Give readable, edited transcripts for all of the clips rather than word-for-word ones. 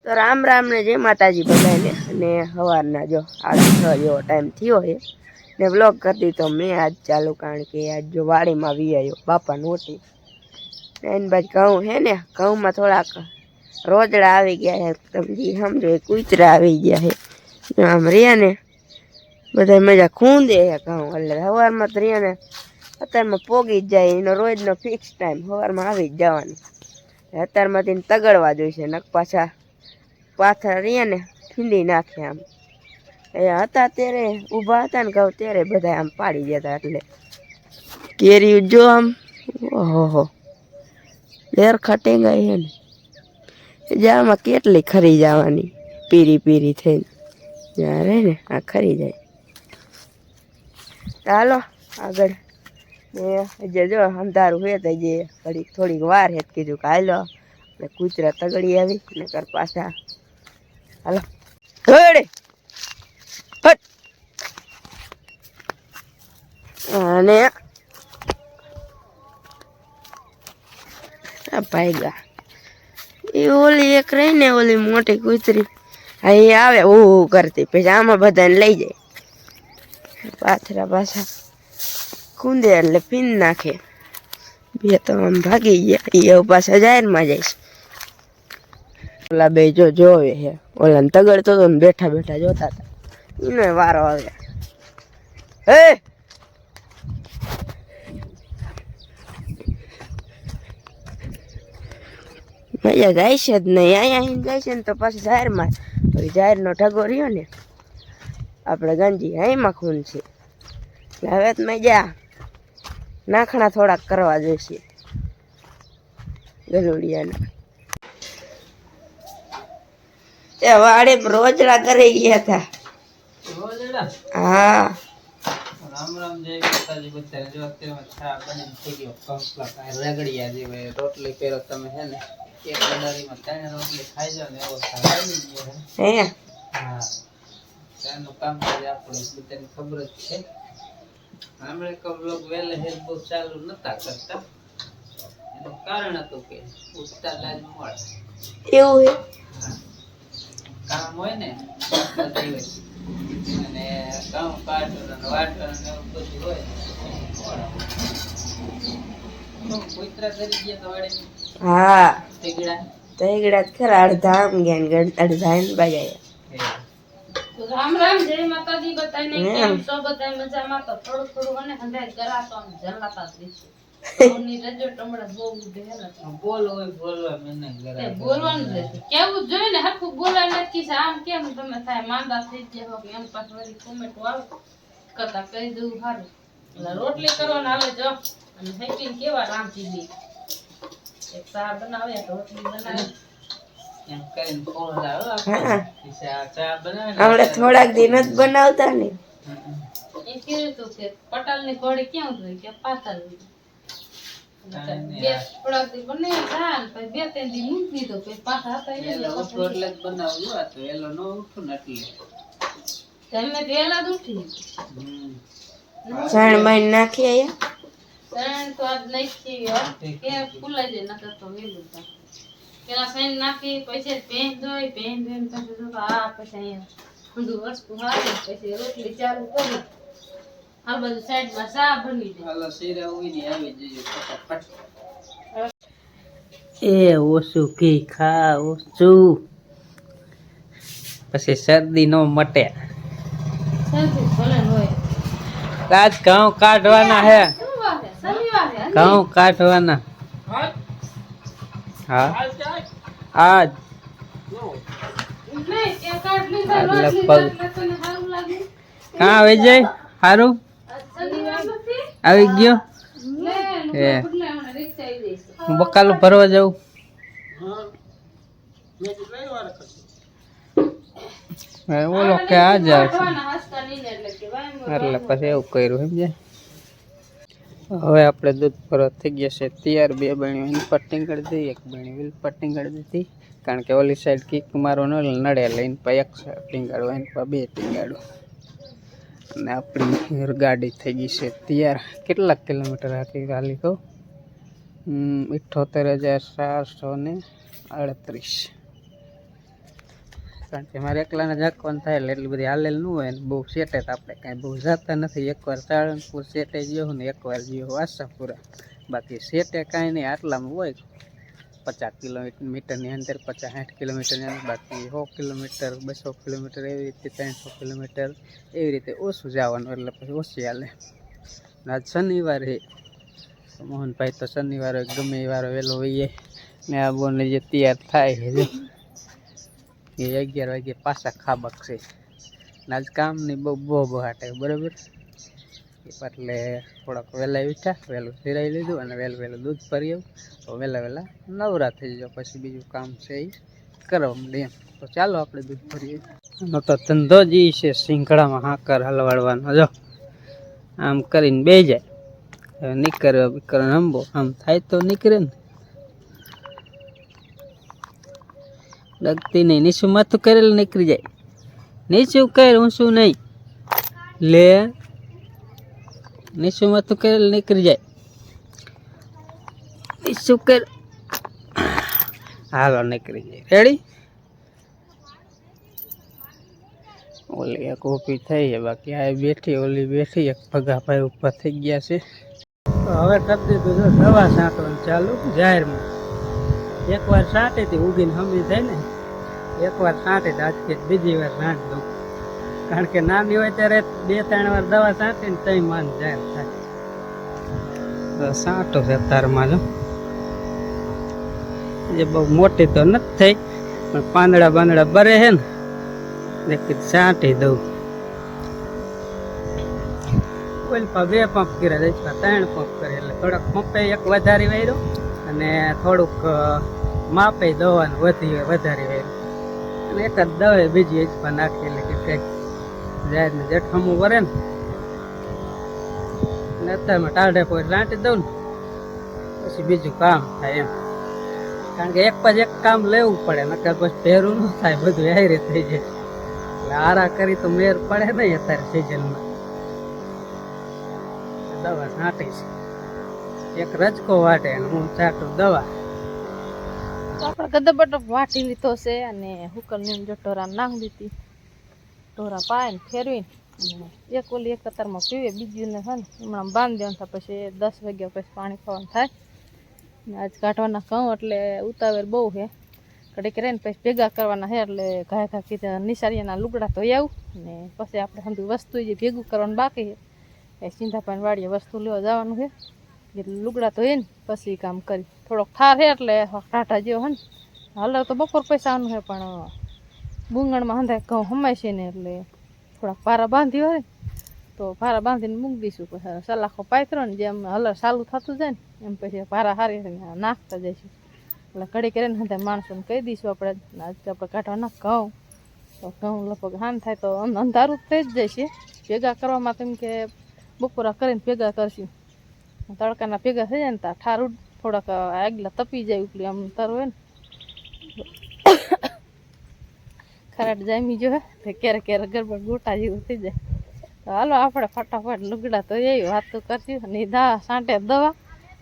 તો રામ રામ ને જય માતાજી બધાને અને સવારના જો 8:30 જેવો ટાઈમ થયો છે ને વ્લોગ કરતી તો મેં આજ ચાલુ કારણ કે આજ જો વાડીમાં વી આવ્યો બાપા નોટી એની બાદ ઘઉં હે ને ઘઉંમાં થોડાક રોજડા આવી ગયા છે તમે સમજો કૂતરા આવી ગયા છે આમ રહ્યા ને બધા મજા ખૂંદે છે ઘઉં એટલે સવારમાં તો રહ્યા ને અત્યારમાં પોગી જ જાય એનો રોજનો ફિક્સ ટાઈમ સવારમાં આવી જ જવાનું અત્યારમાંથી તગડવા જોઈશે નક પાછા પાથર રહ્યા ને ખીંડી નાખે આમ એ હતા ત્યારે ઊભા હતા ને ઘઉં ત્યારે બધા આમ પાડી જતા એટલે કેરી જો આમ ઓહો લેર ખટી ગઈ છે ને જામાં કેટલી ખરી જવાની પીરી પીરી થઈને જ્યારે ને આ ખરી જાય ચાલો આગળ ને જો અંધારું હે તો જે ઘડીક થોડીક વાર હે કીધું કે હાલો ને કૂતરા તગડી આવી ને કર પાછા હાલો ઘડે હટ અને આ ભાઈગા એ ઓલી એક રહી ને ઓલી મોટી કૂતરી હા એ આવે ઊ કરતી પછી આમાં બધાને લઈ જાય પાથરા પાછા કુંદે એટલે પીન નાખે બે તો આમ ભાગી ગયા એ પાછા જાહેરમાં જઈશ ઓલા બે જો જોવે હે ઓલા તગડતો તો બેઠા બેઠા જોતા હતા એનો વારો આવે હે મજા જાય છે જ નહીં અહીંયા જાય છે ને તો પાછું જાહેરમાં જાહેરનો ઢગો રહ્યો ને આપણે ગંજી અહીંમાં ખૂન છે એટલે હવે તો મજા નાખણા થોડાક કરવા જોઈશે ગલુડિયાના એ વાડે રોજડા કરી ગયા હતા હા રામ રામ જય માતાજી બધાને જો અત્યારે ચા બની થઈ ગયો કમ્પ્લીટ રેગડિયા જેવે રોટલી પેરો તમે હે ને એક કડારીમાં 3 રોટલી ખાઈ જાવ ને એવો ચા બની ગયો હે હા ચાનું કામ કરે આપણે બધાને ખબર જ છે આપણે કો બ્લોગ વેલે હે બહુ ચાલુ નતા કરતા એનું કારણ હતું કે ઉઠતા લાજ મોડ એવું હે કામ હોય ને દિવસ અને કામ કાઢવાનું વાટવાનું એવું બધું હોય તો કૂતરા કરી ગયા તો વાડે હા તીગડા ખરા અડધા આમ ગયા ને અડધા એમ બગાયા રામ રામ જય માતાજી બધાને કેમ છો બધા મજામાં તો થોડું થોડું મને હંધાય કરાતો અને જલાતા દીધી ઓની રજો ટમડા બહુ ઉડે હે ને બોલવા મને તે બોલવાનું રહેશે કેવું જોઈએ ને હરખું બોલાય નથી કે આમ કેમ તમે થાય માંદા થઈ ગયા હો એમ પાછળ વળી કોમેન્ટ આવે કરતા કહી દઉં સારું એટલે રોટલી કરવાના હાલે જો અને હેકીને કેવા રામજી દી એક ચા બનાવે તો રોટલી બનાવે એમ કરીને ફોન લાવો ચા બનાવે આપણે થોડાક દિન જ બનાવતા ને એ કીધું તું કે પટાલની ઘોડી ક્યાં ઉતરી કે પાતળ બે થોડાક દી બને જાન પછી બે ત્રણ દી મૂકી દીધો પછી પાછા હતા એટલે ઉઠો એટલે જ બનાવ્યું આ તો એલો ન ઉઠું ને એટલે તમે વેલા જ ઉઠી જાણ માઈ નાખી આયા સણ તો આજ નાખી કે ફૂલાઈ જાય નકર તો વેલું થાય પેલા સણ નાખી પછી પેન ધોઈ પછી તો આ પછી અહીંયા બધું વસ્તુ હારી પછી રોટલી ચાલુ કરી આ બધું સાઈડમાં ચા બની જાય હાલો શીરા ઉઈની આવી જઈએ ફટાફટ એ ઓછું કી ખા ઓછું પછી શરદી નો મટે શરદી ભલે હોય આજ ઘઉં કાઢવાના હે ઘઉં કાઢવાના હા આજ હા વિજય સારું આવી ગયો હું બકાલું ભરવા જાઉં ઓલો કે આ જાવ એટલે પછી એવું કર્યું સમજે હવે આપણે દૂધ ભરવા થઈ ગયા છે તૈયાર બે બહેણીઓ એની પટ્ટી કરી દીધી એક બહેણી વીલ પટ્ટી કરી દીધી કારણ કે ઓલી સાઈડ કિક મારો ન નડે લઈને પછી એક સાઈડ ટીંગાડું એની પર બે ટીંગાડું અને આપણી ગાડી થઈ ગઈ છે તૈયાર કેટલા કિલોમીટર હાલી કહું 78,438 કારણ કે મારે એકલાને ઝાંકવાનું થાય એટલે એટલી બધી હાલેલ ન હોય ને બહુ સેટે તો આપણે કાંઈ બહુ જતા નથી. એકવાર સાળંગપુર સેટે ગયો ને એકવાર ગયો આશાપુરા, બાકી સેટે કાંઈ નહીં. આટલામાં હોય 50 કિલોમીટરની અંદર, 50-60 કિલોમીટરની અંદર, બાકી 100 કિલોમીટર 200 કિલોમીટર એવી રીતે 300 કિલોમીટર એવી રીતે ઓછું જવાનું, એટલે પછી ઓછી હાલે. આજ શનિવાર છે, મોહનભાઈ તો શનિવારે ગમે એ વારો વહેલો વહીએ ને આ બોને જે તૈયાર થાય છે જો એ 11 વાગે પાછા ખાબક છે. ને આજ કામની બહુ હાટે બરાબર, એટલે થોડાક વહેલા ઉઠ્યા, વહેલું સિરાઈ લીધું અને વહેલું દૂધ ભરી આવું તો વહેલા નવરા થઈ જાવ. પછી બીજું કામ છે એ કરવા મળે એમ. તો ચાલો આપણે દૂધ ભરીએ. એનો તો ધંધો જ ઈ છે સિંગડામાં હાકર હલવાડવાનો. જો આમ કરીને બે જાય, હવે નીકળવા હંબો આમ થાય તો નીકળે ને, લગતી નહીં. નીચું માથું કરેલ નીકળી જાય. નીચું કર ઊંચું નહીં લે, નીચું માથું કરેલ નીકળી જાય. નીચું કર, હાલો નીકળી જાય. રેડી? ઓલી એક ઊભી થઈ છે, બાકી આ બેઠી, ઓલી બેઠી, એક ભગાભાઈ ઉપર થઈ ગયા છે. તો હવે કરી દીધું જો દવા છાંટવાનું ચાલુ જાહેરમાં. એકવાર છાંટી હતી ઉગીને હમી થાય ને, એકવાર છાંટી આજથી બીજી વાર છાંટી દઉં, કારણ કે નાની હોય ત્યારે 2-3 વાર દવા છાંટીને તઈ માન જાહેર થાય. તો છાંટો છે તારમાં જો, જે બહુ મોટી તો નથી થઈ પણ પાંદડા બરે છે ને, દેખી છાંટી દઉં. ઓઇલ 2 પંપ કર્યા, 3 પંપ કરે, એટલે થોડાક પંપે એક વધારી વાર્યો અને થોડુંક માપે દવાનું વધારી વાર્યું, અને એક જ દવે બીજી એચપા નાખી, એટલે કે કંઈક જાય ને જઠમું વરે ને. અને અત્યારમાં ટાઢે પોઈ છાંટી દઉં ને પછી બીજું કામ થાય એમ, કારણ કે એક પછી એક કામ લેવું પડે, નકર પછી ભેરું ન થાય, બધું હારે થઈ જાય. એટલે આરા કરી તો મેર પડે નહીં અત્યારે સિઝનમાં. દવા છાંટી છે, એક રજકો વાટે અને હું છાંટું દવા. તો આપણે ગદબટો વાટી લીધો છે અને હુકલની જો ટોરા નાખી દીધી. ટોરા પાય ને ફેરવીને એક ઓલી એક કતારમાં પીવે, બીજું ને છે ને હમણાં બાંધી દેવાનું થાય. પછી 10 વાગ્યા પછી પાણી ખાવાનું થાય. ને આજ કાઢવાના ઘઉં એટલે ઉતાવળ બહુ છે, કડીક રહીને પછી ભેગા કરવાના છે. એટલે ઘા કીધા નિશાળીના લુગડા ધોઈ આવું ને પછી આપણે સમજી વસ્તુ જે ભેગું કરવાનું બાકી છે એ સિંધાપાની વાડીએ વસ્તુ લેવા જવાનું છે. એટલે લુગડા ધોઈને પછી કામ કરી. થોડોક ઠાર છે એટલે ટાટા જેવો છે ને, હલર તો બપોર પૈસાનું છે પણ બુંગણમાં હંધાય ઘઉં હમાય છે ને, એટલે થોડાક પારા બાંધી હોય તો પારા બાંધીને મૂકી દઈશું. પછી સલાખો પાથરો ને જેમ હલર ચાલુ થતું જાય ને એમ પછી પારા હારી નાખતા જઈશું. એટલે ઘડી કરીને હંધાય માણસોને કહી દઈશું આપણે આજે આપણે કાઢવાના ઘઉં. તો ઘઉં લગભગ હાન થાય તો અંધારું થઈ જ જાય છે. ભેગા કરવામાં તેમ કે બપોરા કરીને ભેગા કરશું, તડકાના ભેગા થઈ જાય ને ત્યાં ઠારું થોડાક આગલા તપી જાય, ઉપલી આમ તર હોય ને ખરાટ જામી જો હે ક્યારેક ગરબડ ગોટા જેવું થઈ જાય. તો હાલો આપણે ફટાફટ લુગડા તો એ વાત તો કરતી ને છાંટે દવા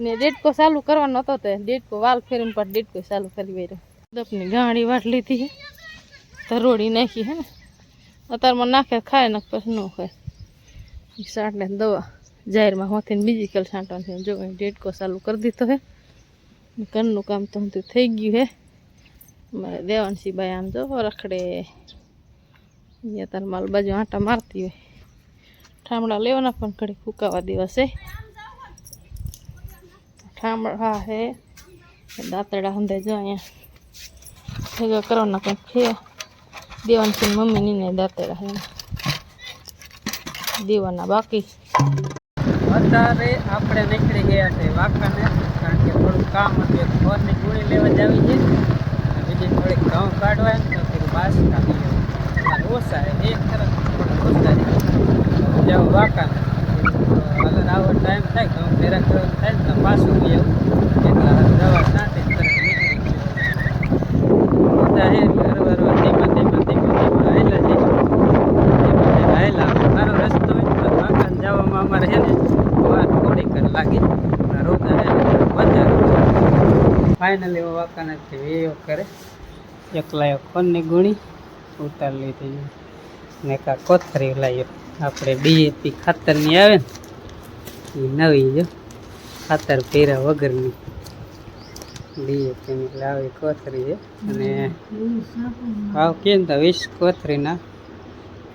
ને ડેડકો ચાલુ કરવાનો હતો, તો ડેડકો વાલ ફેરીને પણ ડેડકો ચાલુ કરી વાર્યો. દપની ગાંડી વાટ લીધી છે, તરોડી નાખી હે ને, અત્યારમાં નાખે ખાય ને પછી ન ખાય. છાંટને દવા જાહેરમાં હોતીને બીજી કલ છાંટવાની. જો ડેડકો ચાલુ કરી દીધો હે, ઘરનું કામ તો થઈ ગયું હે. અમારે દેવાંશી બાઈ આમ જો રખડે, અહીંયા તાર માલ બાજુ આંટા મારતી હોય. ઠામડા લેવાના પણ ઘડી ફૂકાવા દિવસે ઠામડા હે, દાંતડા હંધે જો અહીંયા ભેગા કરવાના કંઈક છે. દેવાંશી મમ્મીની ને દાંતડા હે દેવાના બાકી. અત્યારે આપણે નીકળી ગયા છે વાંકાને, કારણ કે થોડું કામ હતું. ઘરની ગોળી લેવા જ આવી છે, બીજી થોડીક ઘઉં કાઢવા તો થોડું બાસકા ઓછા એક તરફ થોડા ઓછા જાઉં વાંકાને. અગર આવો ટાઈમ થાય ઘઉં ફેરા કરવાનું થાય ને તો પાછું બી આવું, એટલા દવા છાંટી તરફ નીકળી ગયું. હરવા ધીમા આવેલા છે, આવેલા મારો રસ્તો હોય તો વાંકાને જવામાં અમારે છે ને વાત થોડી કર લાગી. રોજા વધારે ફાઇનલી વાંકાનેથી વેયો કરે એકલા ફોનની ગુણી ઉતારી લીધી ને કા કોથરી લાવ્યો આપણે ડીએપી ખાતરની આવે ને એ નવી જો ખાતર પહેર્યા વગરની ડીએપીની એટલે આવી કોથરી છે અને ભાવ કે ને તો 20 કોથરીના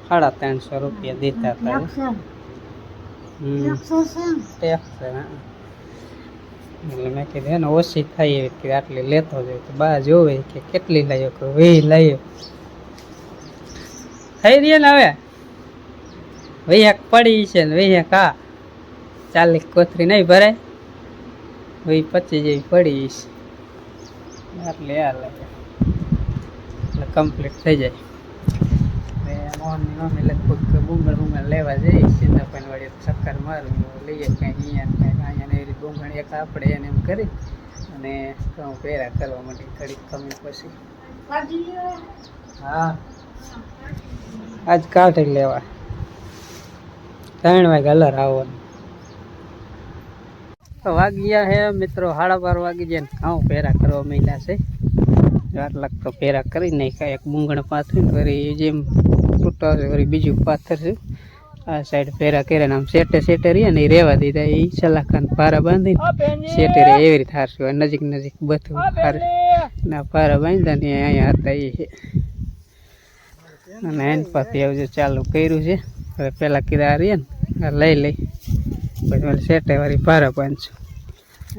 350 રૂપિયા દેતા હતા ટેક્સ એટલે મેં કીધું એને ઓછી થાય એવી કે આટલી લેતો જાય તો બા જોવે કે કેટલી લાવ્યો કે 20 લાવ્યો થઈ રહી ને હવે 20 પડી છે ને 20 કા 40 કોથરી નહીં ભરાય 20-25 જેવી પડી છે એટલે આ લાગે એટલે કમ્પ્લીટ થઈ જાય મોહનની મમ્મી લગભગ બુંગળ લેવા જઈએ સિંધાપાન વાળી ચક્કર મારું લઈએ કંઈ અહીંયા એવી રીતે બુંગળ એક આપણે એને એમ કરી અને ઘઉં પહેરા કરવા માટે ઘડીક કમી પછી હા આજ કાઢી લેવા 3 વાગે અલર આવવાનું વાગી ગયા હે મિત્રો 12:30 વાગી જાય ને ઘઉં પહેરા કરવા માંડ્યા છે 4 લાખ તો પહેરા કરી નાખ્યા એક બુંગણ પાથરી વળી જેમ તૂટો વળી બીજું પાથર છે આ સાઈડ પહેરા કર્યા આમ સેટે રહીએ ને એ રહેવા દીધા એ સલાખાને પારા બાંધીને સેટે રહે એવી રીતે હારશું નજીક બધું હાર ના પારા બાંધ્યા ને અહીંયા હતા એ છે અને એની પાસે એવું ચાલુ કર્યું છે હવે પહેલાં કીધા રહીએ ને લઈ પછી સેટે વાળી પારા બાંધશું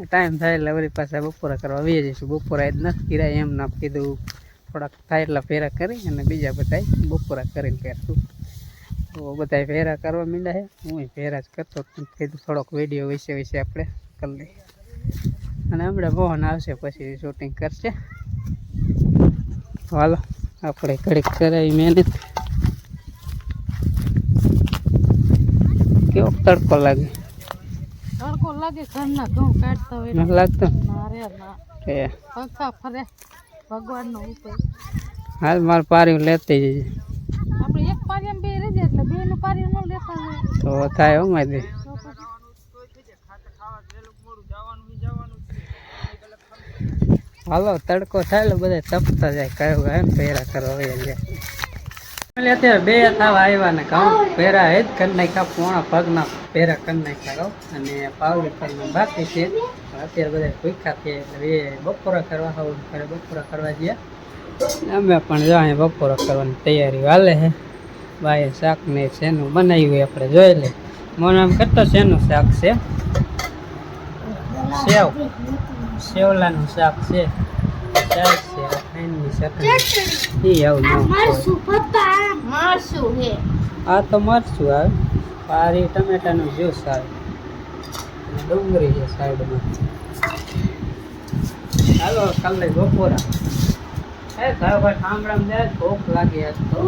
ટાઈમ થાય એટલે વળી પાછા બપોરા કરવા આવી જઈશું બપોરા જ નથી કીધા એમ ના કીધું થોડાક થાય એટલે ફેરા કરી અને બીજા બધા બપોરા કરીને પહેરશું તો બધા ફેરા કરવા માંડ્યા છે હું ફેરા જ કરતો કીધું થોડોક વિડીયો વિશે આપણે કરી લઈએ અને હમણાં મોહન આવશે પછી શૂટિંગ કરશે હાલો આપણે ઘડીક કરાવી મહેનત કેવો તડકો લાગે ઘરના ઘઉં કાઢતા હોય નથી લાગતો પંખા ફરે ભગવાનનો ઉપર હાલ મારે પારી લેતી જઈએ આપણે એક પારિયામાં બે રહી જાય એટલે બે નું પારિયું ન લેતા હોય તો થાય હો મારી હાલો તડકો થાય એટલે બધા તપતા જાય કયો એમ પહેરા કરવા જાય અત્યારે 2 થવા આવ્યા ને ઘઉં પહેરા એ જ કરી નાખ્યા પોણા પગના પહેરા કરી નાખ્યા અને પાવડી કરીને બાકી છે અત્યારે બધા ભૂખ્યા છે એટલે એ બપોરા કરવા આવું ઘરે બપોરા કરવા ગયા અમે પણ જો અહીંયા બપોરા કરવાની તૈયારી હાલે છે ભાઈ શાક ને શેનું બનાવ્યું આપણે જોઈ લે મને આમ કેટલો શેનું શાક છે સેવલાનું શાક છે આ તો મરચું આવે પારી ટમેટાનું જ્યુસ આવે ડુંગળી છે સાઈડમાં ચાલો કાલે બપોરા ભાઈ ઠામડામાં જાય ભૂખ લાગી આજ તો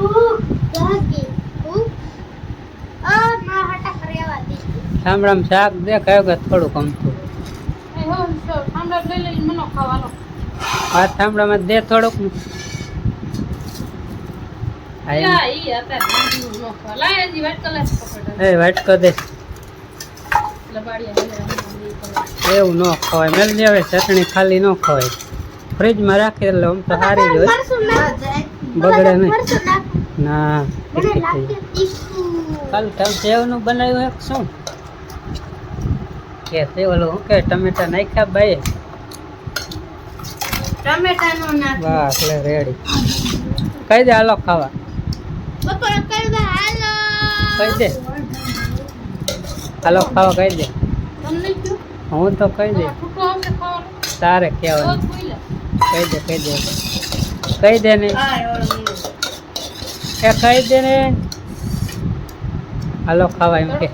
ઠામડામાં શાક દેખાયો કે થોડું કમતું આ ઠામડામાં દે થોડુંક વાટકો દે એવું ન ખવાય મેલ દેવે ચટણી ખાલી ન ખવાય ફ્રીજમાં રાખી એટલે આમ તો સારી જ હોય બગડે નહીં ના કાલ સેવનું બનાવ્યું એક શું કે સેવલું શું કે ટમેટા નાખ્યા ભાઈ બસ લે રેડી કહી દે હાલો ખાવા કહી દે હાલો ખાવા કહી દે હું તો કહી દે તારે કહેવાનું કહી દે ને એ કહી દે ને હાલો ખાવા એમ કે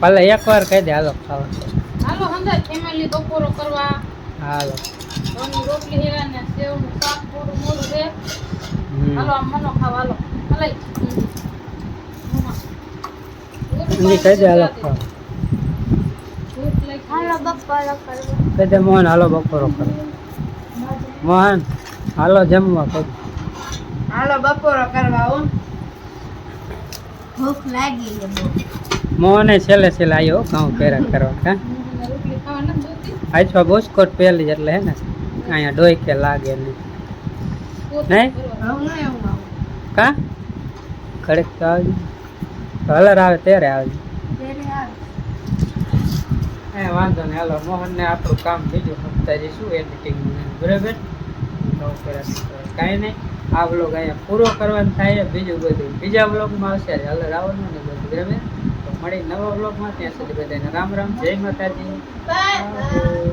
ભલે એકવાર કહી દે હાલો ખાવા હાલો હંદા ફેમિલી બપોરો કરવા હાલો રોટલી હેરા ને સેવ નું શાક થોડું મોડું દે હાલો આમ મનો ખાવા હાલો હલાઈ કહી દે હાલો ખાવા કહી દે મોહન હાલો બપોરો કરો મોહન હાલો જમવા કહી હાલો બપોરો કરવા ભૂખ લાગી મોહને છેલ્લે આવ્યો ઘઉં પહેરા કરવા હા રોટલી ખાવા નથી જોતી આછવા બોસ્કોટ પહેલી એટલે હે ને અહીંયા ડોઈ કે લાગે નહીં નહીં કા ખડક તો આવજો કલર આવે ત્યારે આવજો વાંધો નહીં હાલો મોહન ને આપણું કામ બીજું સમજાય શું એડિટિંગ બરાબર કાંઈ નહીં આ બ્લોગ અહીંયા પૂરો કરવાનો થાય બીજું બધું બીજા બ્લોગમાં આવશે કલર આવવાનું ને બધું બરાબર તો મળી નવા બ્લોગમાં ત્યાં સુધી બધાને રામ રામ જય માતાજી.